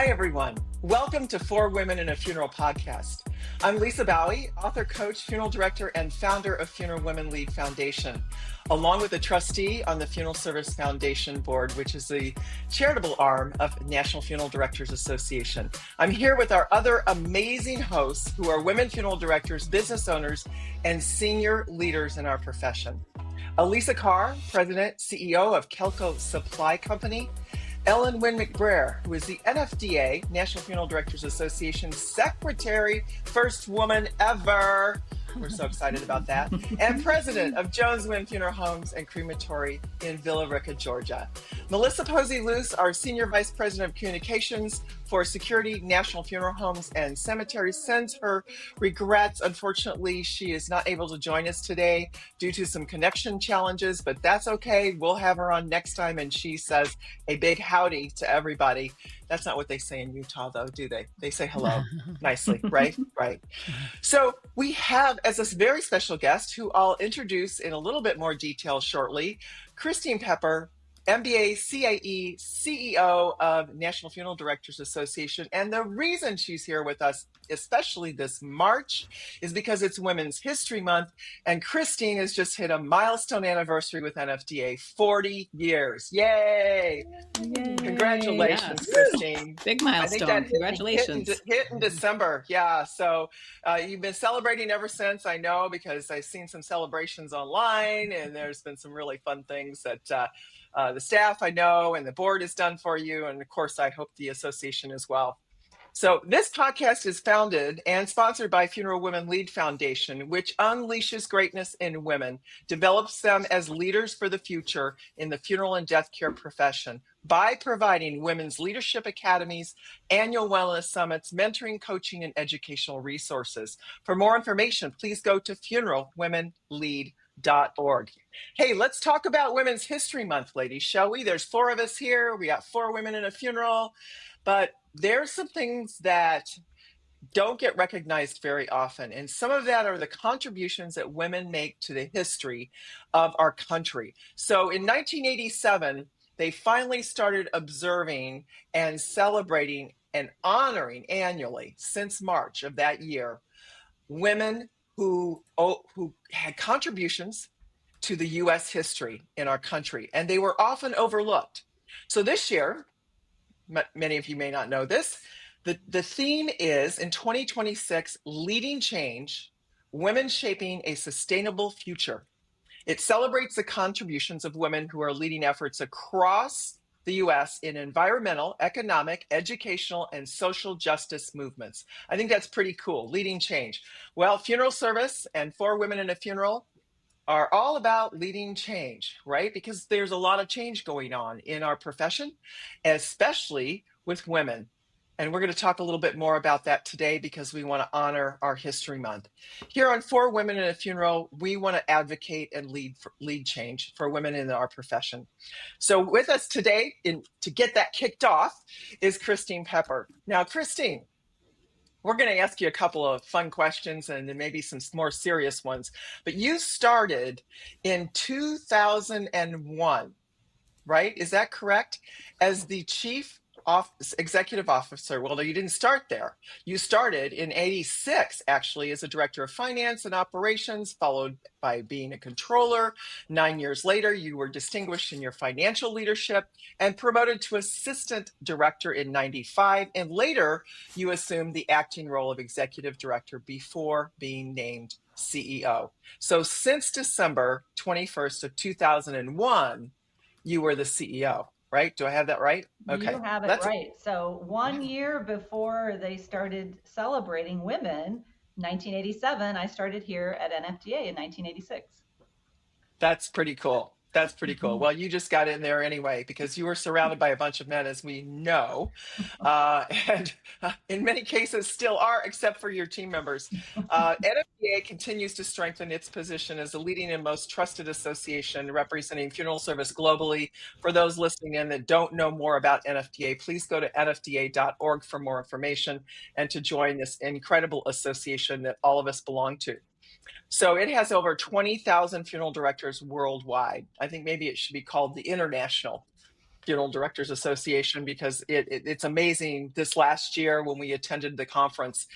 Hi, everyone. Welcome to Four Women in a Funeral podcast. I'm Lisa Bowie, author, coach, funeral director, and founder of Funeral Women Lead Foundation, along with a trustee on the Funeral Service Foundation Board, which is the charitable arm of National Funeral Directors Association. I'm here with our other amazing hosts who are women funeral directors, business owners, and senior leaders in our profession. Elisa Carr, President, CEO of Kelco Supply Company. Ellen Wynn McBrayer, who is the NFDA, National Funeral Directors Association Secretary, first woman ever. We're so excited about that. And president of Jones Wynn Funeral Homes and Crematory in Villa Rica, Georgia. Melissa Posey-Luce, our Senior Vice President of Communications for Security, National Funeral Homes and Cemeteries, sends her regrets. Unfortunately, she is not able to join us today due to some connection challenges, but that's okay. We'll have her on next time. And she says a big howdy to everybody. That's not what they say in Utah, though, do they? They say hello nicely, right? Right. So we have as a very special guest, who I'll introduce in a little bit more detail shortly, Christine Pepper, MBA, CAE, CEO of National Funeral Directors Association. And the reason she's here with us, especially this March, is because it's Women's History Month. And Christine has just hit a milestone anniversary with NFDA, 40 years. Yay! Yay. Congratulations, Yes. Christine. Big milestone. Congratulations. Hit in December. Yeah. So you've been celebrating ever since, I know, because I've seen some celebrations online, and there's been some really fun things that the staff I know and the board has done for you. And of course, I hope the association as well. So this podcast is founded and sponsored by Funeral Women Lead Foundation, which unleashes greatness in women, develops them as leaders for the future in the funeral and death care profession by providing women's leadership academies, annual wellness summits, mentoring, coaching, and educational resources. For more information, please go to funeralwomenlead.org. Hey, let's talk about Women's History Month, ladies, shall we? There's four of us here. We got four women in a funeral, but there's some things that don't get recognized very often. And some of that are the contributions that women make to the history of our country. So in 1987, they finally started observing and celebrating and honoring annually, since March of that year, women who had contributions to the U.S. history in our country, and they were often overlooked. So this year, many of you may not know this, the theme is, in 2026, Leading Change, Women Shaping a Sustainable Future. It celebrates the contributions of women who are leading efforts across the U.S. in environmental, economic, educational, and social justice movements. I think that's pretty cool, leading change. Well, Funeral Service and Four Women in a Funeral are all about leading change, right? Because there's a lot of change going on in our profession, especially with women. And we're going to talk a little bit more about that today because we want to honor our History Month. Here on Four Women in a Funeral, we want to advocate and lead change for women in our profession. So with us today, to get that kicked off, is Christine Pepper. Now, Christine, we're going to ask you a couple of fun questions and then maybe some more serious ones. But you started in 2001, right? Is that correct? As the Chief Executive Officer. Well, no, you didn't start there. You started in 86, actually, as a Director of Finance and Operations, followed by being a controller. 9 years later, you were distinguished in your financial leadership and promoted to Assistant Director in 95. And later, you assumed the acting role of Executive Director before being named CEO. So since December 21st of 2001, you were the CEO. Right? Do I have that right? Okay. You have it right. So 1 year before they started celebrating women, 1987, I started here at NFDA in 1986. That's pretty cool. That's pretty cool. Well, you just got in there anyway, because you were surrounded by a bunch of men, as we know, and in many cases still are, except for your team members. NFDA continues to strengthen its position as the leading and most trusted association representing funeral service globally. For those listening in that don't know more about NFDA, please go to nfda.org for more information and to join this incredible association that all of us belong to. So it has over 20,000 funeral directors worldwide. I think maybe it should be called the International Funeral Directors Association, because it's amazing this last year when we attended the conference,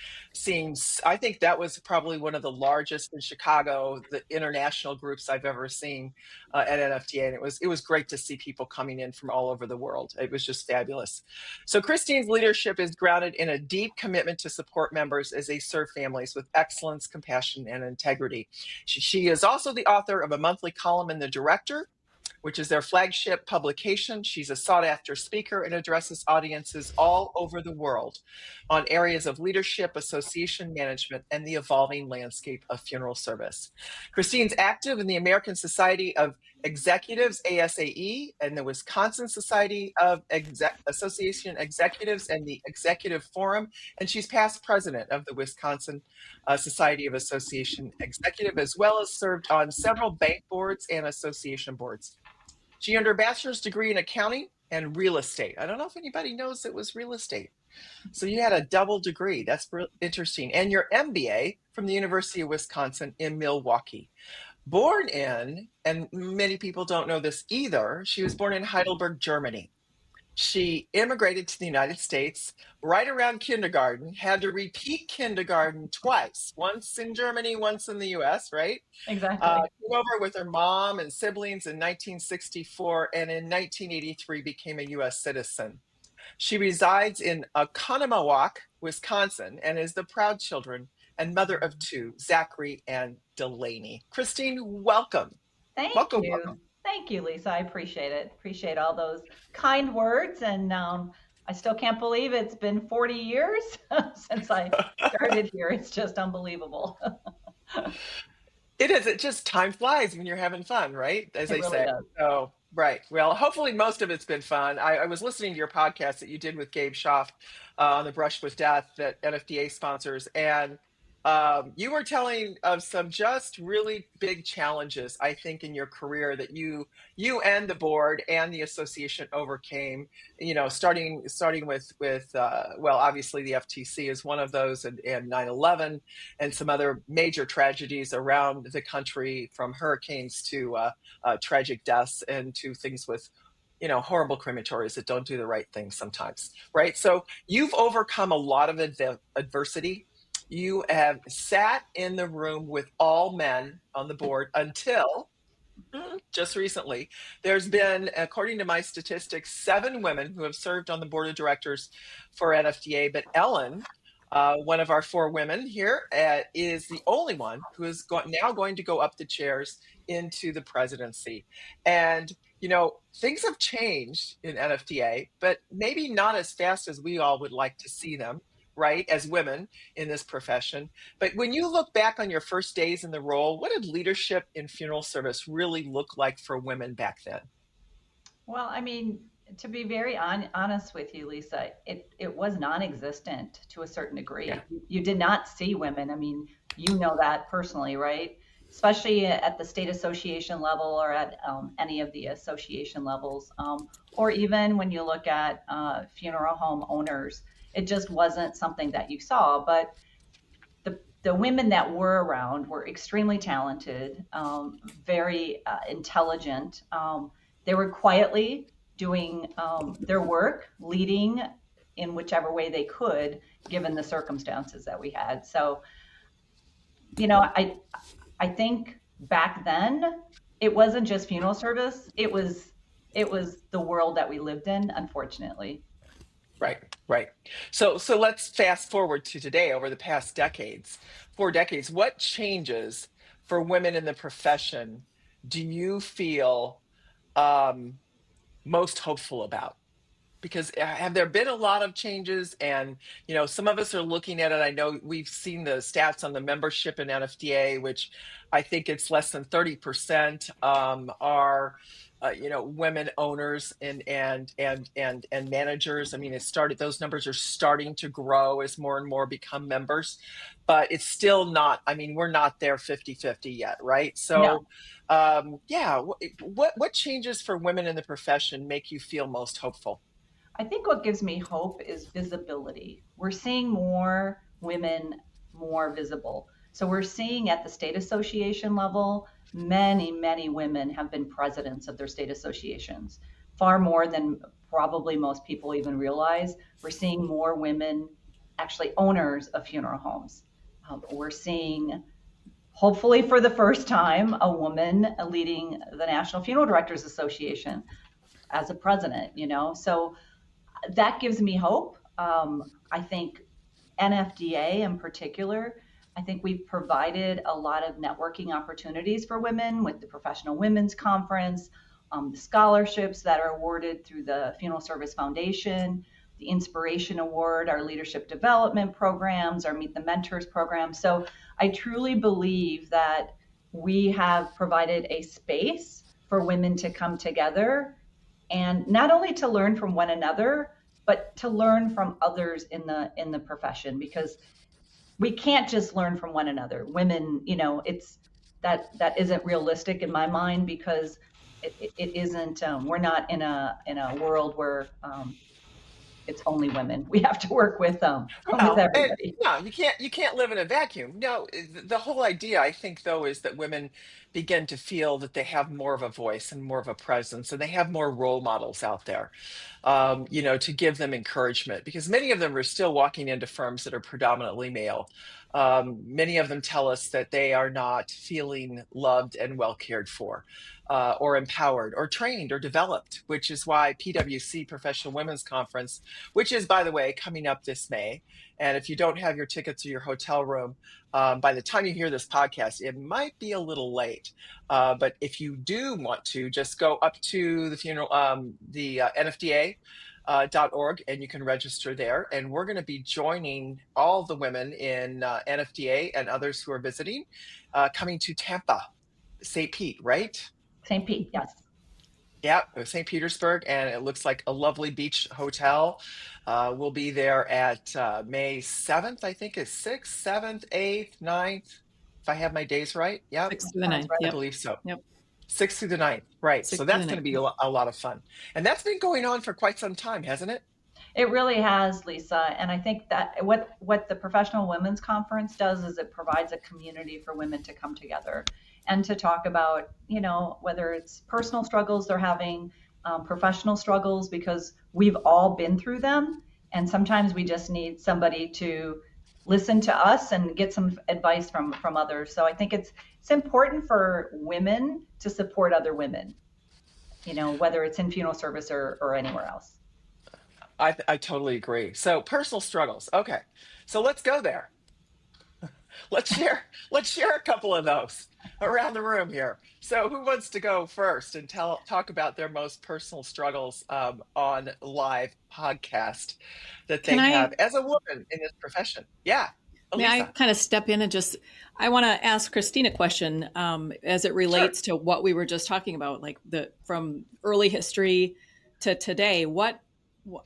I think that was probably one of the largest in Chicago, the international groups I've ever seen at NFTA. And it was great to see people coming in from all over the world. It was just fabulous. So Christine's leadership is grounded in a deep commitment to support members as they serve families with excellence, compassion, and integrity. She is also the author of a monthly column in The Director, which is their flagship publication. She's a sought after speaker and addresses audiences all over the world on areas of leadership, association management, and the evolving landscape of funeral service. Christine's active in the American Society of Executives, ASAE, and the Wisconsin Society of Association Executives and the Executive Forum, and she's past president of the Wisconsin Society of Association Executive, as well as served on several bank boards and association boards. She earned her bachelor's degree in accounting and real estate. I don't know if anybody knows it was real estate. So you had a double degree. That's interesting. And your MBA from the University of Wisconsin in Milwaukee. Born in, and many people don't know this either, she was born in Heidelberg, Germany. She immigrated to the United States right around kindergarten, had to repeat kindergarten twice, once in Germany, once in the US, right? Exactly. Came over with her mom and siblings in 1964, and in 1983 became a US citizen. She resides in Oconomowoc, Wisconsin, and is the proud children and mother of two, Zachary and Delaney. Christine, welcome. Thank Welcome, you. welcome. Thank you, Lisa. I appreciate it. Appreciate all those kind words. And I still can't believe it's been 40 years since I started here. It's just unbelievable. It is. It just time flies when you're having fun, right? As It they really say. does. So, right. Well, hopefully most of it's been fun. I was listening to your podcast that you did with Gabe Schaff on the Brush with Death that NFDA sponsors, and you were telling of some just really big challenges, I think, in your career that you and the board and the association overcame. You know, starting with well, obviously the FTC is one of those, and 9/11 and some other major tragedies around the country, from hurricanes to tragic deaths and to things with, horrible crematories that don't do the right thing sometimes, right? So you've overcome a lot of adversity. You have sat in the room with all men on the board until just recently. There's been, according to my statistics, 7 women who have served on the board of directors for NFDA, but Ellen, one of our 4 women here, is the only one who is now going to go up the chairs into the presidency. And, things have changed in NFDA, but maybe not as fast as we all would like to see them, right, as women in this profession. But when you look back on your first days in the role, what did leadership in funeral service really look like for women back then? Well, I mean, to be very honest with you, Lisa, it was non-existent to a certain Yeah. degree. You did not see women. I mean, you know that personally, right? Especially at the state association level or at any of the association levels, or even when you look at funeral home owners, it just wasn't something that you saw. But the women that were around were extremely talented, very intelligent. They were quietly doing their work, leading in whichever way they could, given the circumstances that we had. So, I think back then it wasn't just funeral service. It was the world that we lived in, unfortunately. Right, right. So let's fast forward to today. Over the past 4 decades, what changes for women in the profession do you feel um, most hopeful about? Because have there been a lot of changes? And some of us are looking at it. I know we've seen the stats on the membership in NFDA, which I think it's less than 30% are women owners and managers. I mean, those numbers are starting to grow as more and more become members, but it's still not, I mean, we're not there 50-50 yet, right? No, So yeah, what changes for women in the profession make you feel most hopeful? I think what gives me hope is visibility. We're seeing more women more visible. So we're seeing at the state association level, many, many women have been presidents of their state associations. far more than probably most people even realize. We're seeing more women actually owners of funeral homes. We're seeing, hopefully for the first time, a woman leading the National Funeral Directors Association as a president, you know? So that gives me hope. I think NFDA in particular, I think we've provided a lot of networking opportunities for women with the Professional Women's Conference, the scholarships that are awarded through the Funeral Service Foundation, the Inspiration Award, our leadership development programs, our Meet the Mentors program. So I truly believe that we have provided a space for women to come together and not only to learn from one another, but to learn from others in the profession, because we can't just learn from one another. Women, you know, it's that isn't realistic in my mind, because it isn't. We're not in a world where it's only women. We have to work with Well, and everybody. no, you can't live in a vacuum. No, the whole idea, I think, though, is that women begin to feel that they have more of a voice and more of a presence, and they have more role models out there, to give them encouragement, because many of them are still walking into firms that are predominantly male. Many of them tell us that they are not feeling loved and well cared for, or empowered, or trained, or developed, which is why PwC Professional Women's Conference, which is, by the way, coming up this May. And if you don't have your tickets or your hotel room, by the time you hear this podcast, it might be a little late. But if you do want to, just go up to the NFDA. .org, and you can register there. And we're going to be joining all the women in NFDA and others who are visiting, coming to Tampa, St. Pete, right? St. Pete, yes. Yeah, St. Petersburg, and it looks like a lovely beach hotel. We'll be there at May 7th, I think it's 6th, 7th, 8th, 9th, if I have my days right. Yep, 6th through the 9th. I Yep. believe so. Yep. 6th through the 9th, right. 6th So through that's the going to 9th. be a lot of fun. And that's been going on for quite some time, hasn't it? It really has, Lisa. And I think that what the Professional Women's Conference does is it provides a community for women to come together and to talk about, you know, whether it's personal struggles they're having, professional struggles, because we've all been through them. And sometimes we just need somebody to listen to us and get some advice from others. So I think it's important for women to support other women, you know, whether it's in funeral service or anywhere else. I totally agree. So personal struggles. Okay. So let's go there. Let's share a couple of those around the room here. So who wants to go first and talk about their most personal struggles, on live podcast that Can they I have as a woman in this profession? Yeah. may I Elisa. kind of step in and I want to ask Christine a question, as it relates to what we were just talking about, like from early history to today.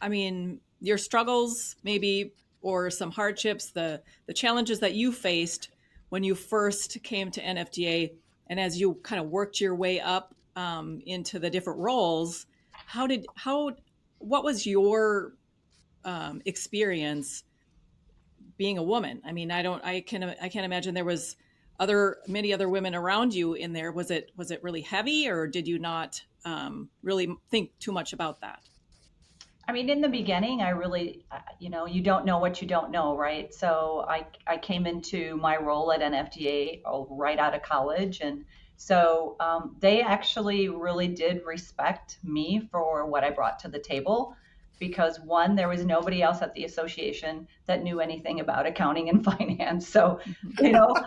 I mean, your struggles maybe, or some hardships, the challenges that you faced when you first came to NFDA, and as you kind of worked your way up into the different roles, what was your experience being a woman? I mean, I can't imagine there was many other women around you in there. Was it really heavy, or did you not really think too much about that? I mean, in the beginning, I really, you don't know what you don't know, right? So I came into my role at NFDA right out of college. And so they actually really did respect me for what I brought to the table, because one, there was nobody else at the association that knew anything about accounting and finance. So, I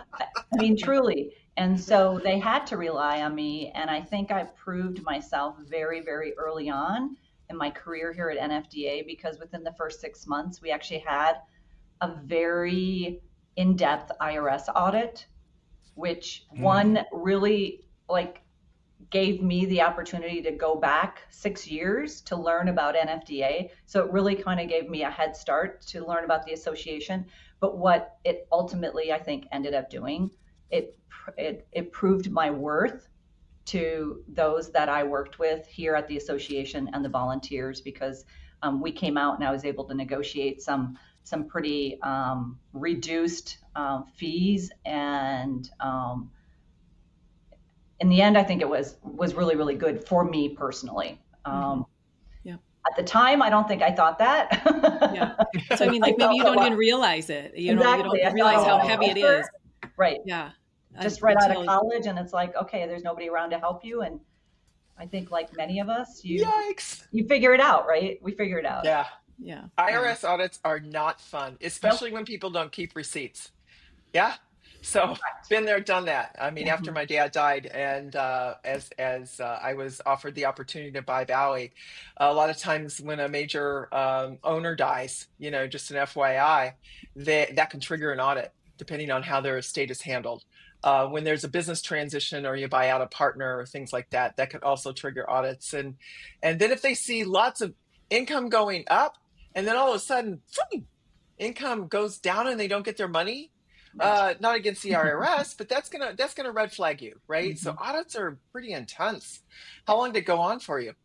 mean, truly. And so they had to rely on me. And I think I proved myself very, very early on in my career here at NFDA, because within the first 6 months, we actually had a very in-depth IRS audit, which one really gave me the opportunity to go back 6 years to learn about NFDA. So it really kind of gave me a head start to learn about the association. But what it ultimately, I think, ended up doing, it proved my worth to those that I worked with here at the association and the volunteers, because we came out and I was able to negotiate some pretty reduced fees, and in the end, I think it was really, really good for me personally. At the time, I don't think I thought that. Yeah. So I mean, I like maybe felt you a don't lot. even realize it. You know, you Exactly. don't I thought realize I how was an heavy Oh, it expert. is. Right. Yeah. Just right out of Until college, and it's like, okay, there's nobody around to help you. And I think, like many of us, yikes. you figure it out, right? We figure it out. Yeah. yeah, yeah. IRS audits are not fun, Nope. especially when people don't keep receipts. Yeah. So Correct. been there, done that. I mean, after Mhm. my dad died, and as I was offered the opportunity to buy Bowie, a lot of times when a major owner dies, just an FYI, that can trigger an audit depending on how their estate is handled. When there's a business transition or you buy out a partner or things like that, that could also trigger audits. And then if they see lots of income going up, and then all of a sudden, boom, income goes down and they don't get their money, Right. not against the IRS, but that's gonna red flag you, right? So Mhm. audits are pretty intense. How long did it go on for you?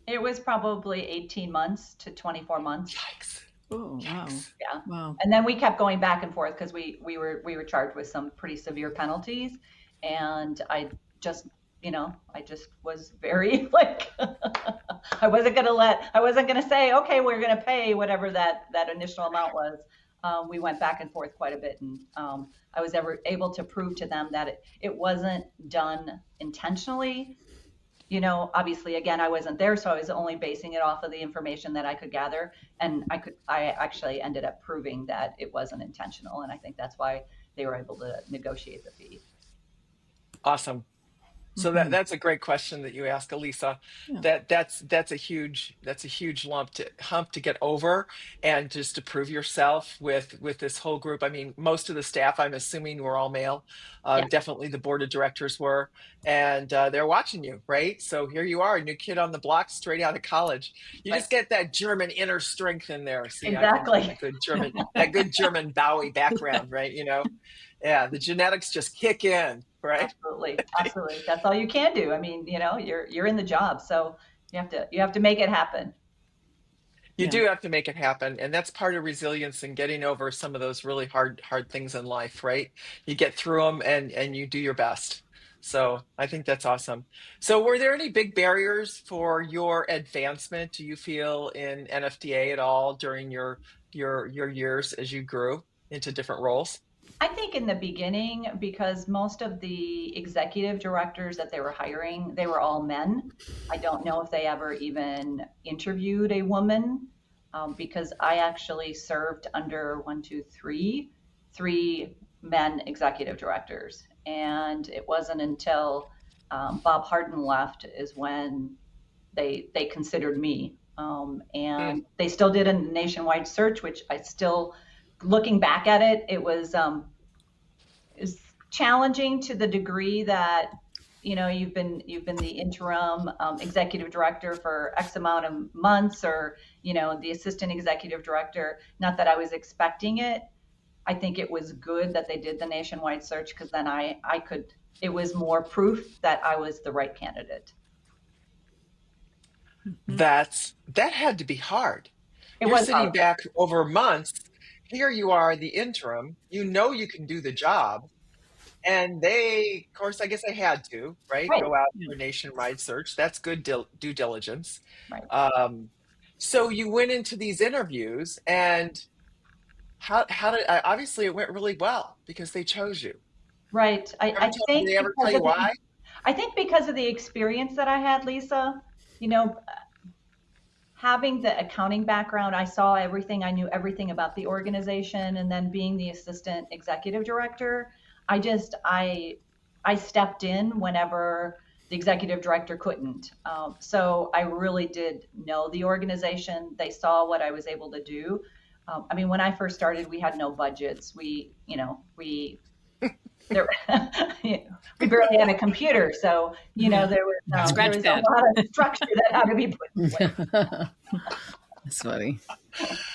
It was probably 18 months to 24 months. Yikes! Oh, wow. Yikes! Yeah. Wow. And then we kept going back and forth because we were charged with some pretty severe penalties. And I just was very like I wasn't gonna say, okay, we're gonna pay whatever that initial amount was. We went back and forth quite a bit, and I was ever able to prove to them that it wasn't done intentionally. Obviously, again, I wasn't there, so I was only basing it off of the information that I could gather. And I actually ended up proving that it wasn't intentional. And I think that's why they were able to negotiate the fee. Awesome. So Mhm. that's a great question that you ask, Elisa. Yeah. That's a huge hump to get over, and just to prove yourself with this whole group. I mean, most of the staff, I'm assuming, were all male. Yeah, Definitely the board of directors were, and they're watching you, right? So here you are, a new kid on the block, straight out of college. You right. just get that German inner strength in there. See, I come from Exactly. that good German Bowie background, right? Yeah, the genetics just kick in, right? Absolutely. Absolutely. That's all you can do. I mean, you're in the job, so you have to make it happen. You Yeah. do have to make it happen, and that's part of resilience and getting over some of those really hard things in life, right? You get through them, and you do your best. So I think that's awesome. So were there any big barriers for your advancement, do you feel, in NFDA at all during your years as you grew into different roles? I think in the beginning, because most of the executive directors that they were hiring, they were all men. I don't know if they ever even interviewed a woman, because I actually served under one, two, three men executive directors. And it wasn't until Bob Harden left is when they considered me. Hmm. And they still did a nationwide search, which I still, looking back at it, it was is challenging to the degree that you've been the interim executive director for X amount of months, or the assistant executive director. Not that I was expecting it. I think it was good that they did the nationwide search, because then I could. It was more proof that I was the right candidate. Mhm. That had to be hard. It You're was sitting hard, back over months. Here you are, the interim. You know you can do the job. And they, of course, I guess they had to, right? right? Go out Yeah. for a nationwide search. That's good due diligence. Right. Um, so you went into these interviews, and how did obviously it went really well because they chose you. Right. I, Ever I tell, did think they ever tell because you of why? the experience that I had, Lisa, you know, having the accounting background, I saw everything, I knew everything about the organization, and then being the assistant executive director, I stepped in whenever the executive director couldn't. So I really did know the organization. They saw what I was able to do. I mean, when I first started, we had no budgets. There, we barely had a computer, so Yeah. there Scratch was a pad. lot of structure that had to be put in place. That's funny.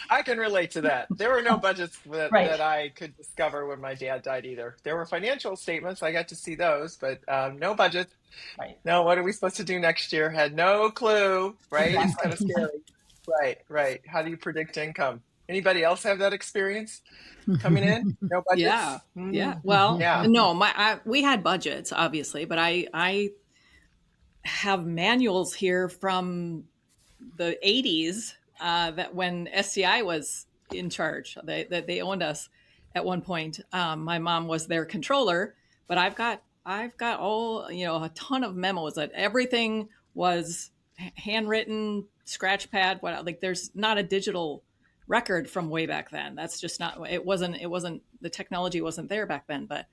I can relate to that. There were no budgets that Right, I could discover when my dad died either. There were financial statements. I got to see those, but no budget. right, No, what are we supposed to do next year? Had no clue, right? It's kind exactly. of scary. Right, right. How do you predict income? Anybody else have that experience coming in? No Yeah. budgets? Yeah. Well, Yeah. no, we had budgets obviously, but I have manuals here from the 80s, that when SCI was in charge, they owned us at one point. My mom was their controller, but I've got all, a ton of memos that everything was handwritten, scratch pad. What, like, there's not a digital record from way back then. That's just not. It wasn't the technology wasn't there back then. But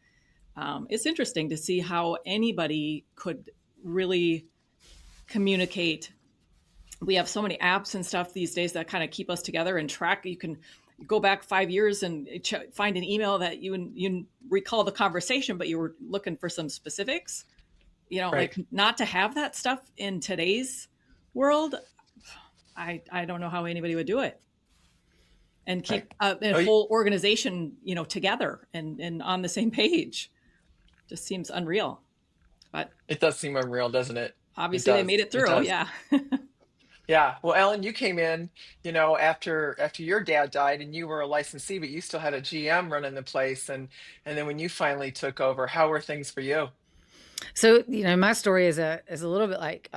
it's interesting to see how anybody could really communicate. We have so many apps and stuff these days that kind of keep us together and track. You can go back 5 years and find an email that you recall the conversation, but you were looking for some specifics. Right. Like, not to have that stuff in today's world. I don't know how anybody would do it and Right. keep a Oh, whole organization, together and on the same page. Just seems unreal. But it does seem unreal, doesn't it? It obviously they does. made it It through. does. Yeah. Yeah. Well, Ellen, you came in, after your dad died, and you were a licensee, but you still had a GM running the place. And then when you finally took over, how were things for you? So, my story is a little bit like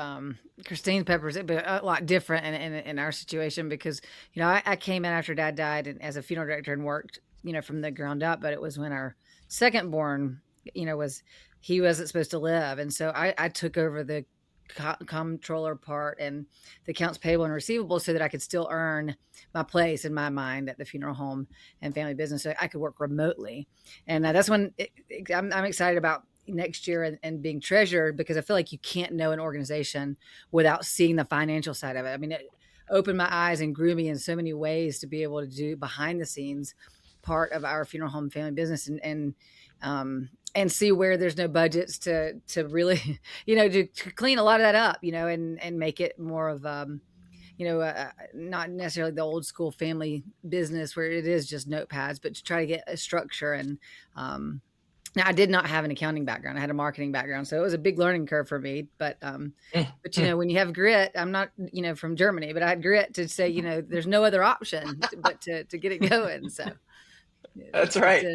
Christine Pepper's, but a lot different in our situation because, I came in after Dad died and as a funeral director and worked, from the ground up. But it was when our second born, he wasn't supposed to live, and so I took over the comptroller part and the accounts payable and receivable so that I could still earn my place in my mind at the funeral home and family business, so I could work remotely. And that's when I'm excited about next year and being treasurer, because I feel like you can't know an organization without seeing the financial side of it. I mean, it opened my eyes and grew me in so many ways to be able to do behind the scenes part of our funeral home family business and see where there's no budgets to really, to clean a lot of that up, and make it more of, not necessarily the old school family business where it is just notepads, but to try to get a structure. And now I did not have an accounting background. I had a marketing background. So it was a big learning curve for me. But when you have grit, I'm not, from Germany, but I had grit to say, there's no other option but to get it going. So That's it's right.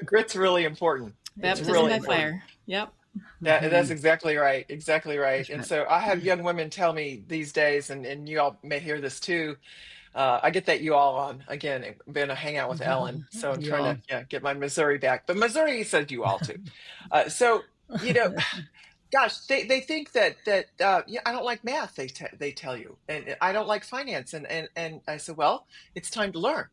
Grit's really important. It's Baptism really by important. fire. Yep. That's exactly right. Exactly right. That's And right. so I have young women tell me these days, and you all may hear this too. I get that you all on again, been a hangout with Ellen. So I'm trying to, Y'all. yeah, get my Missouri back. But Missouri said you all too. So, you know, gosh, they think that yeah, I don't like math. They tell you, and I don't like finance. And I said, well, it's time to learn,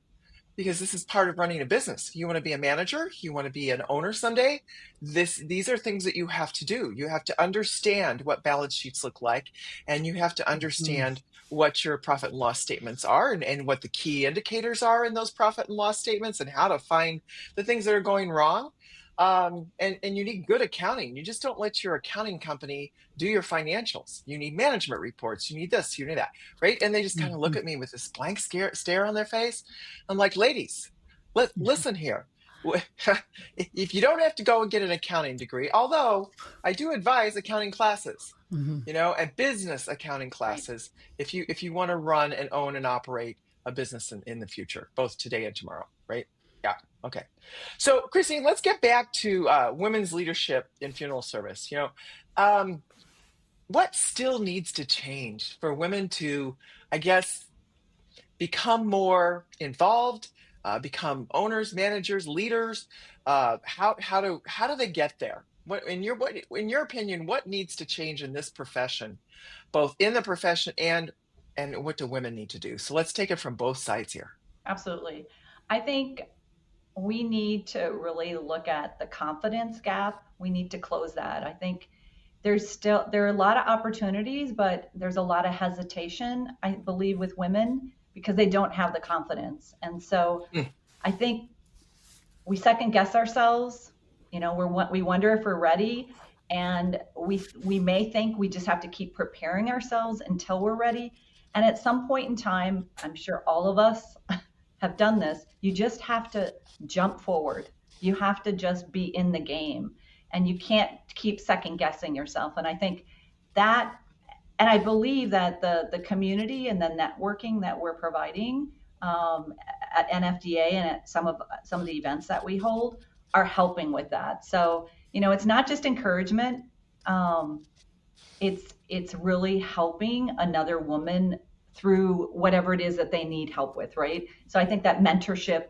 because this is part of running a business. You want to be a manager, you want to be an owner someday. These are things that you have to do. You have to understand what balance sheets look like, and you have to Mhm. understand what your profit and loss statements are, and what the key indicators are in those profit and loss statements, and how to find the things that are going wrong. And you need good accounting. You just don't let your accounting company do your financials. You need management reports. You need this, you need that, right? And they just kind of look Mhm. at me with this blank stare on their face. I'm like, ladies, listen here. If you don't have to go and get an accounting degree, although I do advise accounting classes, Mhm. and business accounting Right. classes, if you want to run and own and operate a business in the future, both today and tomorrow, right? Yeah. Okay. So, Christine, let's get back to women's leadership in funeral service. Um, what still needs to change for women to, I guess, become more involved, become owners, managers, leaders? How do they get there? What in your opinion, what needs to change in this profession, both in the profession and what do women need to do? So let's take it from both sides here. Absolutely. I think we need to really look at the confidence gap. We need to close that. I think there are a lot of opportunities, but there's a lot of hesitation, I believe, with women because they don't have the confidence. And so Mm, I think we second guess ourselves. We wonder if we're ready, and we may think we just have to keep preparing ourselves until we're ready. And at some point in time, I'm sure all of us have done this. You just have to jump forward. You have to just be in the game, and you can't keep second guessing yourself. And I think that and I believe that the community and the networking that we're providing at NFDA and at some of the events that we hold are helping with that. So it's not just encouragement. It's really helping another woman through whatever it is that they need help with, right? So I think that mentorship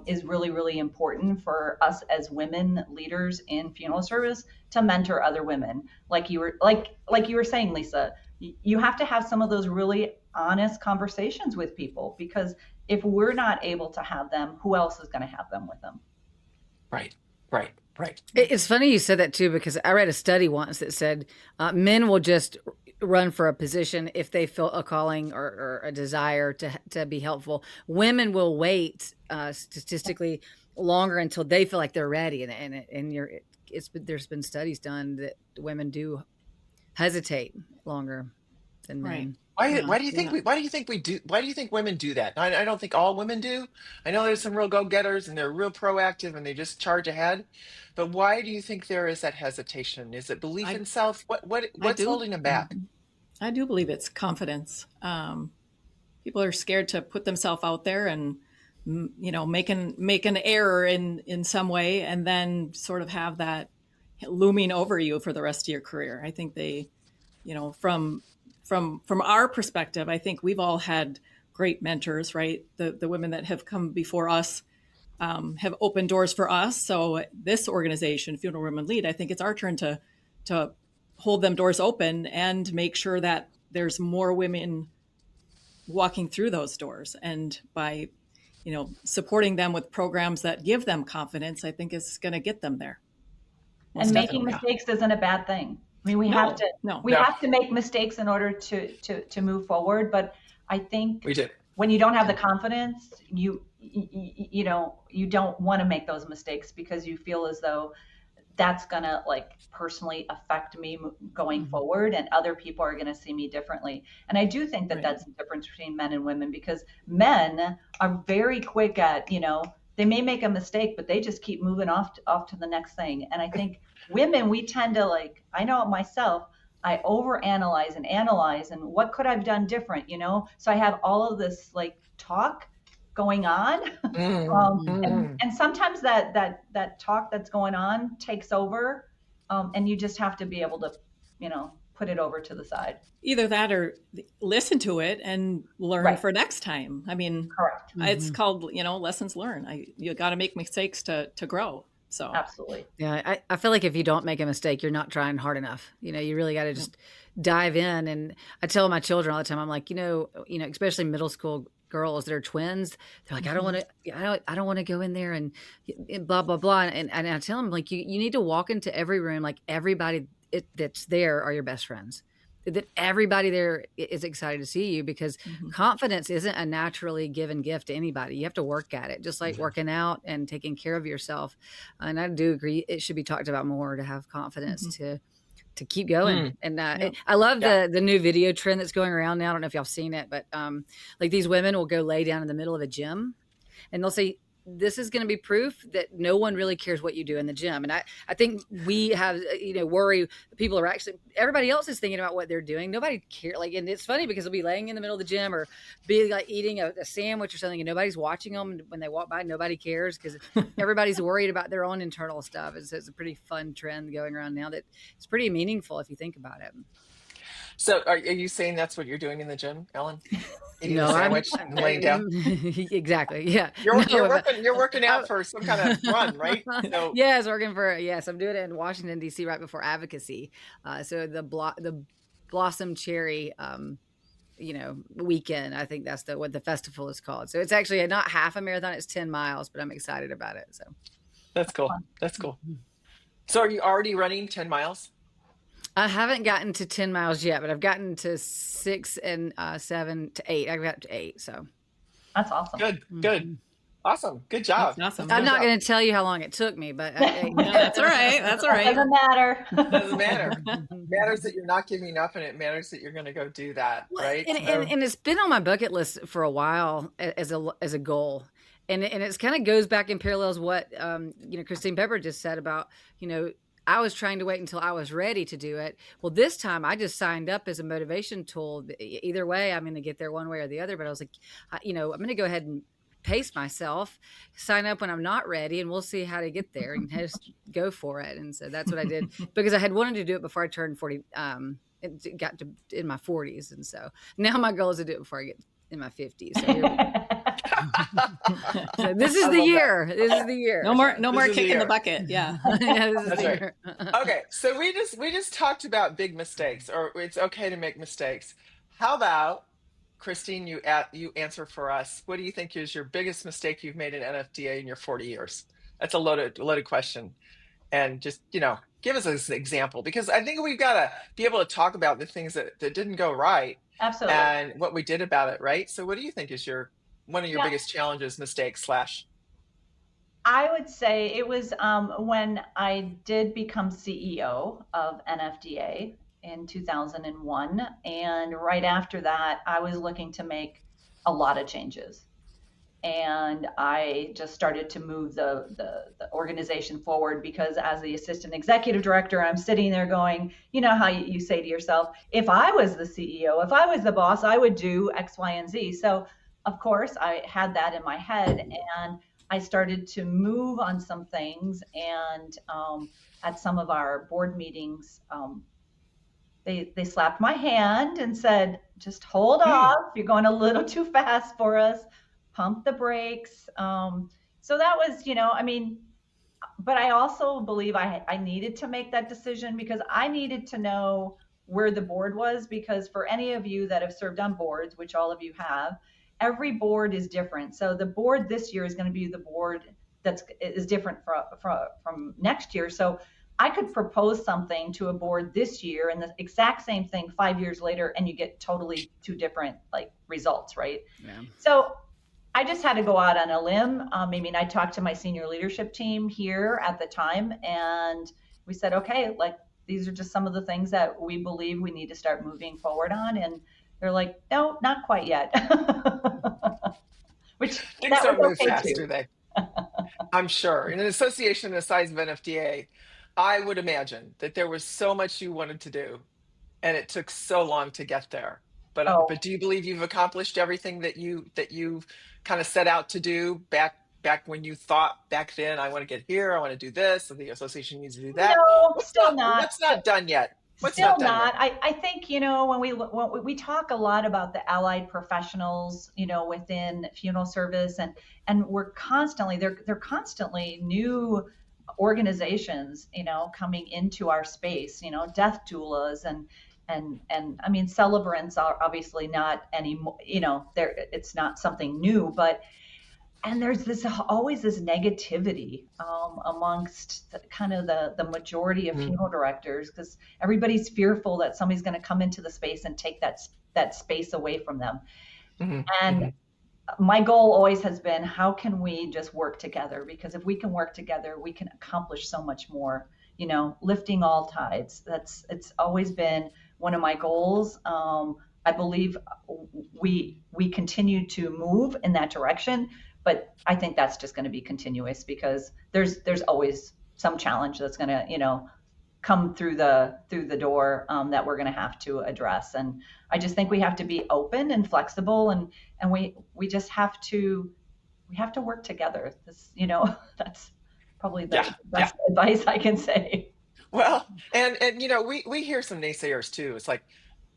is really, really important for us as women leaders in funeral service to mentor other women. Like you were saying, Lisa, you have to have some of those really honest conversations with people, because if we're not able to have them, who else is going to have them with them? Right, right, right. It's funny you said that too, because I read a study once that said men will just run for a position if they feel a calling or a desire to be helpful. Women will wait statistically longer until they feel like they're ready, there's been studies done that women do hesitate longer than Right. men. Why do you think why do you think women do that? I don't think all women do. I know there's some real go-getters and they're real proactive and they just charge ahead. But why do you think there is that hesitation? Is it belief I in self? I What's do. holding them back? I do believe it's confidence. People are scared to put themselves out there and make an error in some way, and then sort of have that looming over you for the rest of your career. I think they, from our perspective, I think we've all had great mentors, right? The women that have come before us have opened doors for us. So this organization, Funeral Women Lead, I think it's our turn to hold them doors open and make sure that there's more women walking through those doors. And by supporting them with programs that give them confidence, I think is going to get them there. And making definitely. mistakes isn't a bad thing. I mean, we No, have to no. we No. have to make mistakes in order to move forward. But I think We do. when you don't have the confidence, you don't want to make those mistakes, because you feel as though that's gonna like personally affect me going forward, and other people are gonna see me differently. And I do think that Right. that's the difference between men and women, because men are very quick at, they may make a mistake, but they just keep moving off to the next thing. And I think women, we tend to, like, I know it myself, I overanalyze and analyze, and what could I've done different, So I have all of this like talk going on. Mm, And mm. sometimes that talk that's going on takes over, and you just have to be able to, put it over to the side. Either that or listen to it and learn Right. for next time. I mean, Correct. it's called, lessons learned. You got to make mistakes to grow. So Absolutely. Yeah, I feel like if you don't make a mistake, you're not trying hard enough. You really got to just dive in. And I tell my children all the time, I'm like, especially middle school girls that are twins, they're like, I don't want to, I don't want to go in there and blah blah blah. And I tell them, like, you need to walk into every room, like everybody that's there are your best friends. That everybody there is excited to see you, because confidence isn't a naturally given gift to anybody. You have to work at it, just like working out and taking care of yourself. And I do agree it should be talked about more, to have confidence to keep going. And I love the new video trend that's going around now. I don't know if y'all have seen it, but like these women will go lay down in the middle of a gym and they'll say, this is going to be proof that no one really cares what you do in the gym. And I think we have, worry people are actually, everybody else is thinking about what they're doing. Nobody cares. Like, and it's funny because they'll be laying in the middle of the gym or be like eating a sandwich or something, and nobody's watching them. When they walk by, nobody cares, because everybody's worried about their own internal stuff. It's a pretty fun trend going around now that it's pretty meaningful if you think about it. So are you saying that's what you're doing in the gym, Ellen? Eating No, a sandwich and laying down? exactly. Yeah. You're working out for some kind of run, right? So Yes, I'm doing it in Washington, D.C. right before advocacy. So the Blossom Cherry, weekend, I think that's what the festival is called. So it's actually not half a marathon, it's 10 miles, but I'm excited about it. So that's cool. That's cool. So are you already running 10 miles? I haven't gotten to 10 miles yet, but I've gotten to 6 and 7 to 8. I got to 8. So That's awesome. Good. Awesome. Good job. that's awesome. I'm not going to tell you how long it took me, but That's all right. That's all right. Doesn't matter. Doesn't matter. It matters that you're not giving up, and it matters that you're going to go do that, right? And it's been on my bucket list for a while as a goal. And it's kind of goes back in parallels what Christine Pepper just said about, I was trying to wait until I was ready to do it. Well, this time I just signed up as a motivation tool. Either way, I'm going to get there one way or the other. But I was like, I'm going to go ahead and pace myself, sign up when I'm not ready, and we'll see how to get there and just go for it. And so that's what I did because I had wanted to do it before I turned 40. It got to in my 40s. And so now my goal is to do it before I get in my 50s. So here we go. So this is the year. That. This is the year. No more kicking the bucket. Yeah. Yeah, this is That's the right. year. Okay, so we just talked about big mistakes, or it's okay to make mistakes. How about Christine? You answer for us. What do you think is your biggest mistake you've made in NFDA in your 40 years? That's a loaded question, and just give us an example, because I think we've got to be able to talk about the things that didn't go right. Absolutely. And what we did about it, right? So what do you think is one of your Yeah. biggest challenges, mistakes slash? I would say it was when I did become CEO of NFDA in 2001. And right after that, I was looking to make a lot of changes. And I just started to move the organization forward, because as the assistant executive director, I'm sitting there going, you know how you say to yourself, if I was the CEO, if I was the boss, I would do X, Y, and Z. So of course I had that in my head, and I started to move on some things. And at some of our board meetings, they slapped my hand and said, just hold off. You're going a little too fast for us. Pump the brakes. So that was, but I also believe I needed to make that decision, because I needed to know where the board was. Because for any of you that have served on boards, which all of you have, every board is different. So the board this year is going to be the board is different from next year. So I could propose something to a board this year and the exact same thing 5 years later, and you get totally two different results, right? Yeah. So I just had to go out on a limb. I talked to my senior leadership team here at the time, and we said, okay, these are just some of the things that we believe we need to start moving forward on. And they're like, no, not quite yet. Which Things that don't was move okay fast, too. do they? I'm sure. In an association the size of NFDA, I would imagine that there was so much you wanted to do, and it took so long to get there. But do you believe you've accomplished everything that you kind of set out to do back when you thought back then, I want to get here, I want to do this, and the association needs to do that? No, still not. What's not done yet? What's Still not done not. yet? I think, when we talk a lot about the allied professionals, within funeral service, and we're constantly, they're constantly new organizations, coming into our space, death doulas and celebrants are obviously not anymore, it's not something new, and there's always this negativity amongst the majority of funeral directors, because everybody's fearful that somebody's going to come into the space and take that space away from them. And my goal always has been, how can we just work together? Because if we can work together, we can accomplish so much more. Lifting all tides. It's always been one of my goals. I believe we continue to move in that direction, but I think that's just going to be continuous, because there's always some challenge that's going to come through the door that we're going to have to address. And I just think we have to be open and flexible, and we just have to work together. That's probably the best advice I can say. Well, and we hear some naysayers too. It's like,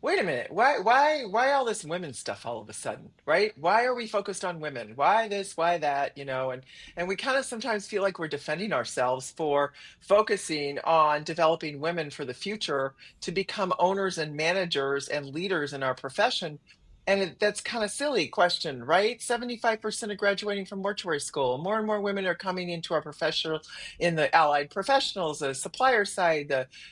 wait a minute, why all this women stuff all of a sudden, right? Why are we focused on women? Why this, why that, and we kind of sometimes feel like we're defending ourselves for focusing on developing women for the future to become owners and managers and leaders in our profession. And that's kind of silly question, right? 75% of graduating from mortuary school. More and more women are coming into our professional, in the allied professionals, the supplier side,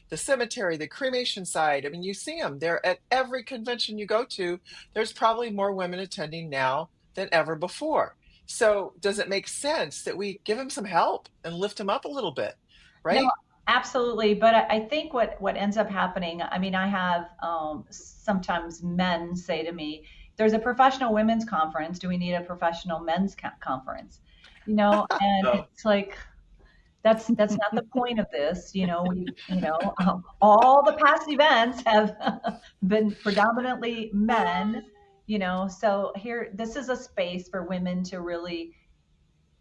the cemetery, the cremation side. I mean, you see them. They're at every convention you go to. There's probably more women attending now than ever before. So does it make sense that we give them some help and lift them up a little bit, right? No, absolutely. But I think what ends up happening, I have sometimes men say to me, there's a professional women's conference. Do we need a professional men's conference? And it's like, that's not the point of this. All the past events have been predominantly men, so here, this is a space for women to really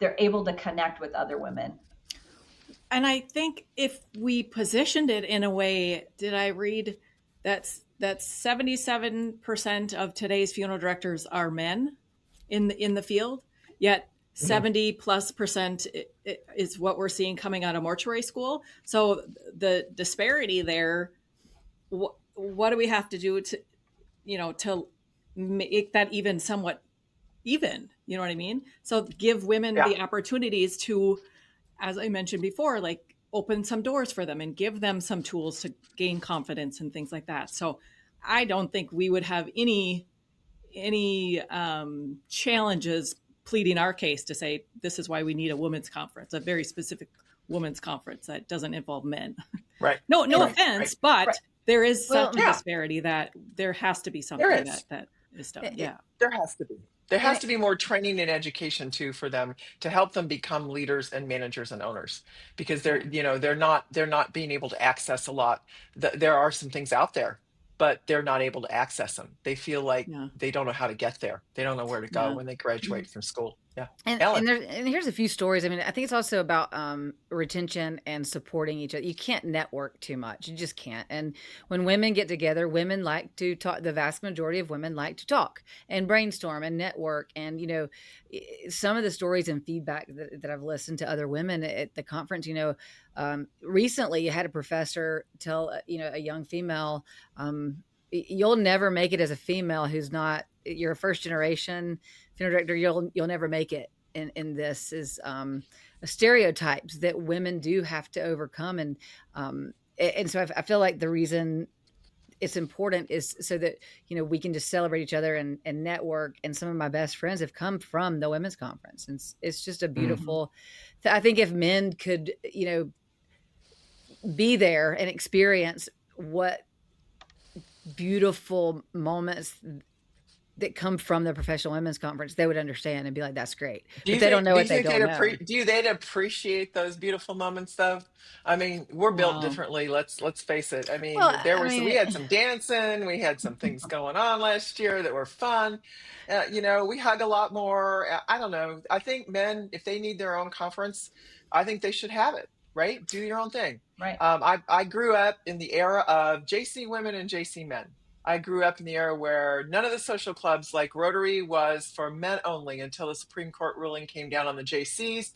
they're able to connect with other women. And I think if we positioned it in a way, did I read that 77% of today's funeral directors are men in the field, yet 70+% is what we're seeing coming out of mortuary school. So the disparity there, what do we have to do to make that even somewhat even? You know what I mean? So give women Yeah. the opportunities to, as I mentioned before, like open some doors for them and give them some tools to gain confidence and things like that. So I don't think we would have any challenges pleading our case to say this is why we need a women's conference, a very specific women's conference that doesn't involve men. Right. No right, offense, but right. there is such a yeah. disparity that there has to be There something is. that is done. Yeah. There has to be. There And has to be more training and education too for them to help them become leaders and managers and owners, because they're not being able to access a lot. There are some things out there, but they're not able to access them. They feel like Yeah. they don't know how to get there. They don't know where to go Yeah. when they graduate from school. Yeah. And Ellen. and here's a few stories. I mean, I think it's also about retention and supporting each other. You can't network too much. You just can't. And when women get together, women like to talk. The vast majority of women like to talk and brainstorm and network. And some of the stories and feedback that I've listened to other women at the conference. Recently, you had a professor tell a young female, "You'll never make it as a female who's not. You're a first generation funeral director. You'll never make it in this is stereotypes that women do have to overcome." And so I feel like the reason it's important is so that we can just celebrate each other and network. And some of my best friends have come from the women's conference, and it's just a beautiful I think if men could be there and experience what beautiful moments that come from the professional women's conference, they would understand and be like, that's great. But they don't know what they don't know. Do they'd appreciate those beautiful moments though? I mean, we're built differently. Let's face it. I mean, we had some dancing, we had some things going on last year that were fun. We hug a lot more. I don't know. I think men, if they need their own conference, I think they should have it. Right? Do your own thing. Right. I grew up in the era of JC women and JC men. I grew up in the era where none of the social clubs, like Rotary, was for men only until the Supreme Court ruling came down on the JCs,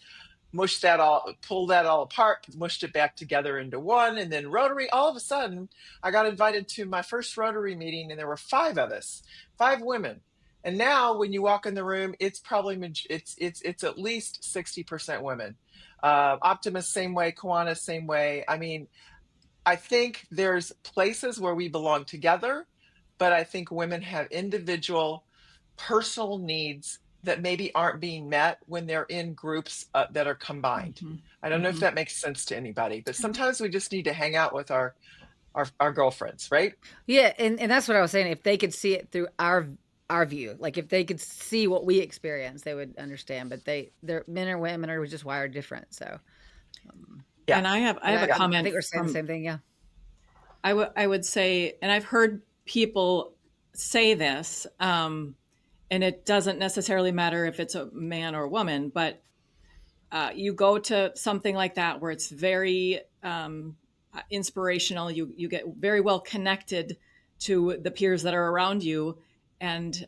pulled that all apart, mushed it back together into one. And then Rotary, all of a sudden, I got invited to my first Rotary meeting, and there were 5 of us, 5 women. And now when you walk in the room, it's probably, it's at least 60% women. Optimus, same way. Kiwanis, same way. I mean, I think there's places where we belong together, but I think women have individual personal needs that maybe aren't being met when they're in groups that are combined. I don't know if that makes sense to anybody, but sometimes we just need to hang out with our girlfriends, right? Yeah, and that's what I was saying. If they could see it through our view, like if they could see what we experience, they would understand. But they're men or women are just wired different. So yeah. And I have a comment. I think we're saying the same thing. Yeah. I would say, and I've heard people say this, and it doesn't necessarily matter if it's a man or a woman, but you go to something like that where it's very inspirational. You get very well connected to the peers that are around you. And,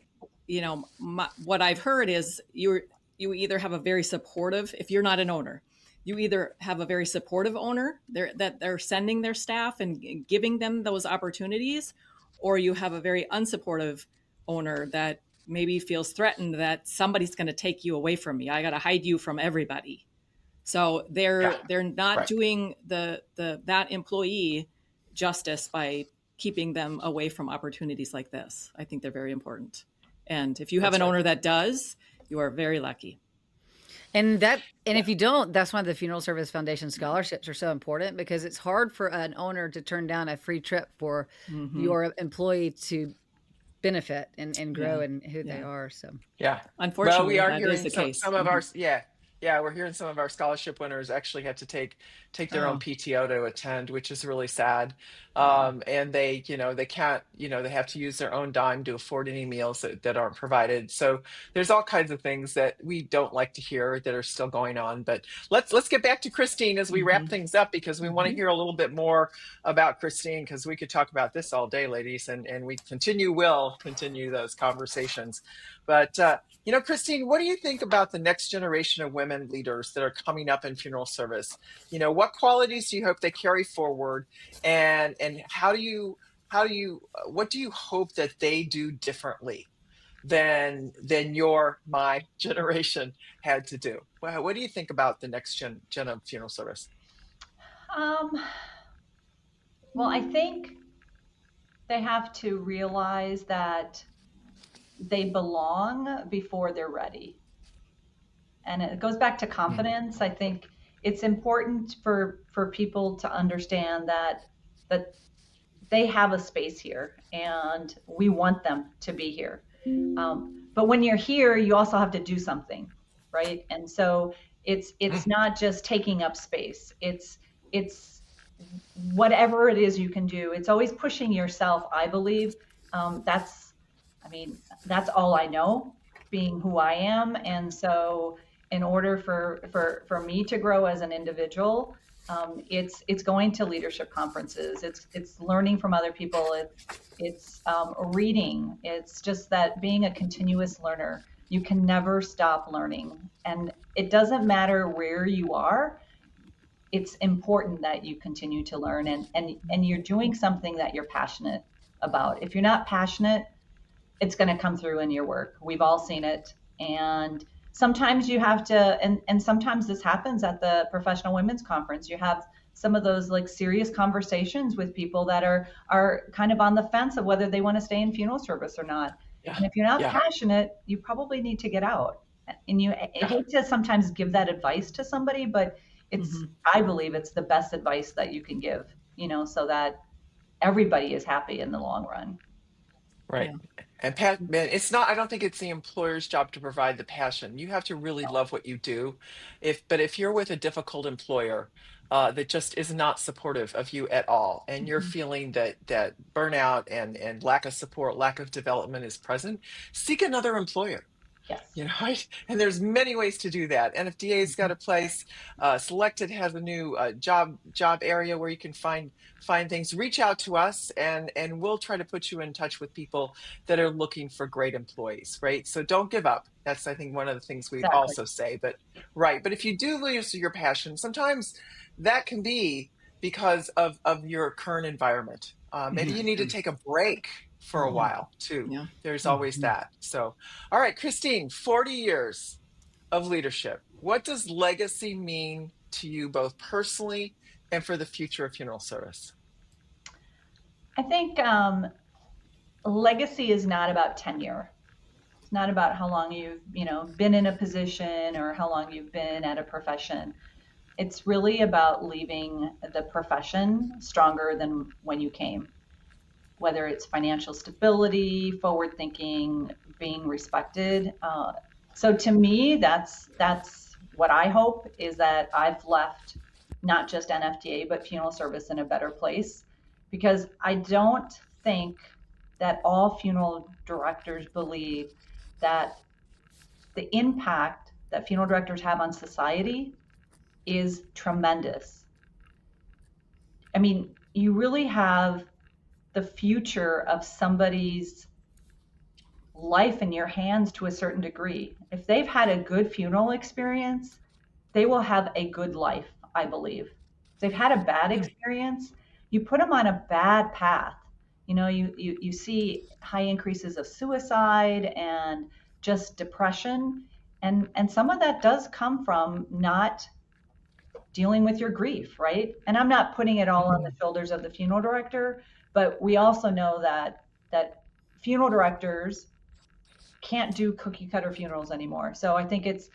what I've heard is you either have a very supportive, if you're not an owner, you either have a very supportive owner that they're sending their staff and giving them those opportunities, or you have a very unsupportive owner that maybe feels threatened that somebody's going to take you away from me. I got to hide you from everybody. So they're not doing that employee justice by keeping them away from opportunities like this. I think they're very important. And if you have an owner that does, you are very lucky. And if you don't, that's why the Funeral Service Foundation scholarships are so important, because it's hard for an owner to turn down a free trip for your employee to benefit and grow in who they are. So unfortunately, we are that hearing is the case. Some of our Yeah, we're hearing some of our scholarship winners actually had to take their own Oh, PTO to attend, which is really sad. wow. And they, they can't, they have to use their own dime to afford any meals that aren't provided. So there's all kinds of things that we don't like to hear that are still going on. But let's get back to Christine as we wrap Hmm. things up, because we want to Hmm. hear a little bit more about Christine, because we could talk about this all day, ladies, and will continue those conversations. But Christine, what do you think about the next generation of women leaders that are coming up in funeral service? What qualities do you hope they carry forward, and what do you hope that they do differently than my generation had to do? Well, what do you think about the next gen of funeral service? Um, well, I think they have to realize that they belong before they're ready. And it goes back to Mm. confidence. I think it's important for people to understand that they have a space here and we want them to be here. But when you're here, you also have to do something, right? And so it's Mm. not just taking up space. It's whatever it is you can do. It's always pushing yourself, I believe. That's, I mean, that's all I know, being who I am. And so, in order for me to grow as an individual, it's going to leadership conferences. It's learning from other people. It's reading. It's just that being a continuous learner. You can never stop learning, and it doesn't matter where you are. It's important that you continue to learn, and you're doing something that you're passionate about. If you're not passionate, it's going to come through in your work. We've all seen it. And sometimes you have to, and sometimes this happens at the Professional Women's Conference. You have some of those like serious conversations with people that are kind of on the fence of whether they want to stay in funeral service or not. Yeah, And if you're not yeah, passionate, you probably need to get out. And I yeah. hate to sometimes give that advice to somebody, but it's, Hmm. I believe it's the best advice that you can give, so that everybody is happy in the long run. Right. Yeah. And Pat, man, it's not, I don't think it's the employer's job to provide the passion. You have to really love what you do. But if you're with a difficult employer that just is not supportive of you at all, and you're Hmm. feeling that burnout and lack of support, lack of development is present, seek another employer. Yes, Right? And there's many ways to do that. NFDA's got a place. Selected has a new job area where you can find things. Reach out to us, and we'll try to put you in touch with people that are looking for great employees. Right? So don't give up. That's, I think, one of the things we'd exactly. also say. But right. But if you do lose your passion, sometimes that can be because of your current environment. Maybe you Hmm. need to take a break for a Hmm. while too. Yeah. There's always Mhm. that. So all right, Christine, 40 years of leadership. What does legacy mean to you, both personally and for the future of funeral service? I think legacy is not about tenure. It's not about how long you've, been in a position or how long you've been at a profession. It's really about leaving the profession stronger than when you came, whether it's financial stability, forward thinking, being respected. So to me, that's what I hope, is that I've left not just NFTA but funeral service in a better place, because I don't think that all funeral directors believe that the impact that funeral directors have on society is tremendous. I mean, you really have the future of somebody's life in your hands to a certain degree. If they've had a good funeral experience, they will have a good life, I believe. If they've had a bad Yeah. experience, you put them on a bad path. You see high increases of suicide and just depression. And some of that does come from not dealing with your grief, right? And I'm not putting it all on the Mhm. shoulders of the funeral director, but we also know that funeral directors can't do cookie cutter funerals anymore. So I think it's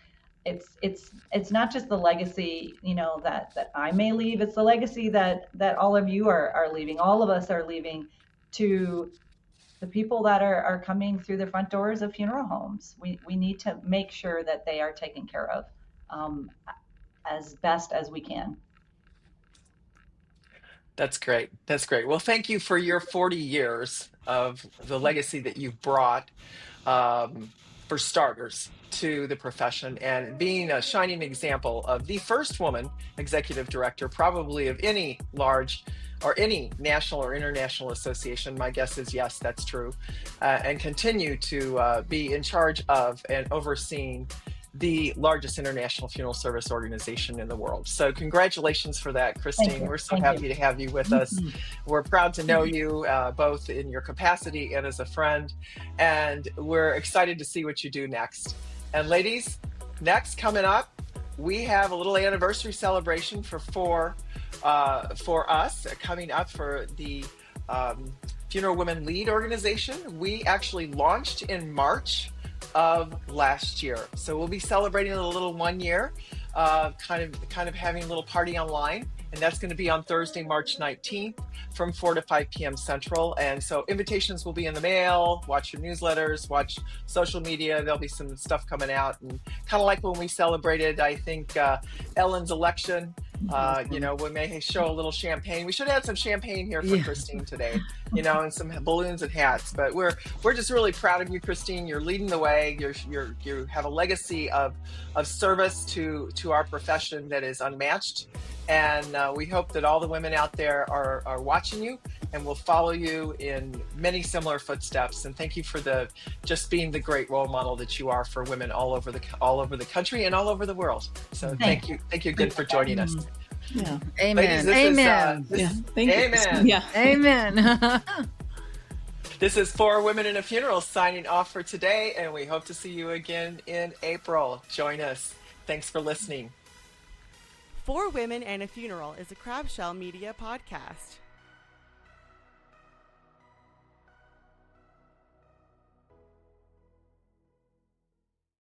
not just the legacy, that I may leave. It's the legacy that all of you are leaving. All of us are leaving to the people that are coming through the front doors of funeral homes. We need to make sure that they are taken care of. as best as we can. That's great. That's great. Well, thank you for your 40 years of the legacy that you've brought, for starters, to the profession, and being a shining example of the first woman executive director, probably of any large or any national or international association. My guess is yes, that's true. And continue to be in charge of and overseeing the largest international funeral service organization in the world. So congratulations for that, Christine. We're so happy to have you with us. We're proud to know you both in your capacity and as a friend. And we're excited to see what you do next. And ladies, next coming up, we have a little anniversary celebration for us coming up for the Funeral Women Lead organization. We actually launched in March of last year, so we'll be celebrating a little 1 year, kind of having a little party online, and that's going to be on Thursday, March 19th from 4 to 5 p.m. Central. And so invitations will be in the mail. Watch your newsletters, watch social media. There'll be some stuff coming out, and kind of like when we celebrated, I think, Ellen's election. We may show a little champagne. We should have had some champagne here for Christine today, and some balloons and hats. But we're just really proud of you, Christine. You're leading the way. You have a legacy of service to our profession that is unmatched. And we hope that all the women out there are watching you and will follow you in many similar footsteps. And thank you for just being the great role model that you are for women all over the country and all over the world. So thank you again for joining us. Yeah. Amen. Ladies, Amen. Thank you. Amen. Yeah. Amen. This is 4 Women in a Funeral signing off for today, and we hope to see you again in April. Join us. Thanks for listening. 4 Women and a Funeral is a Crabshell Media podcast.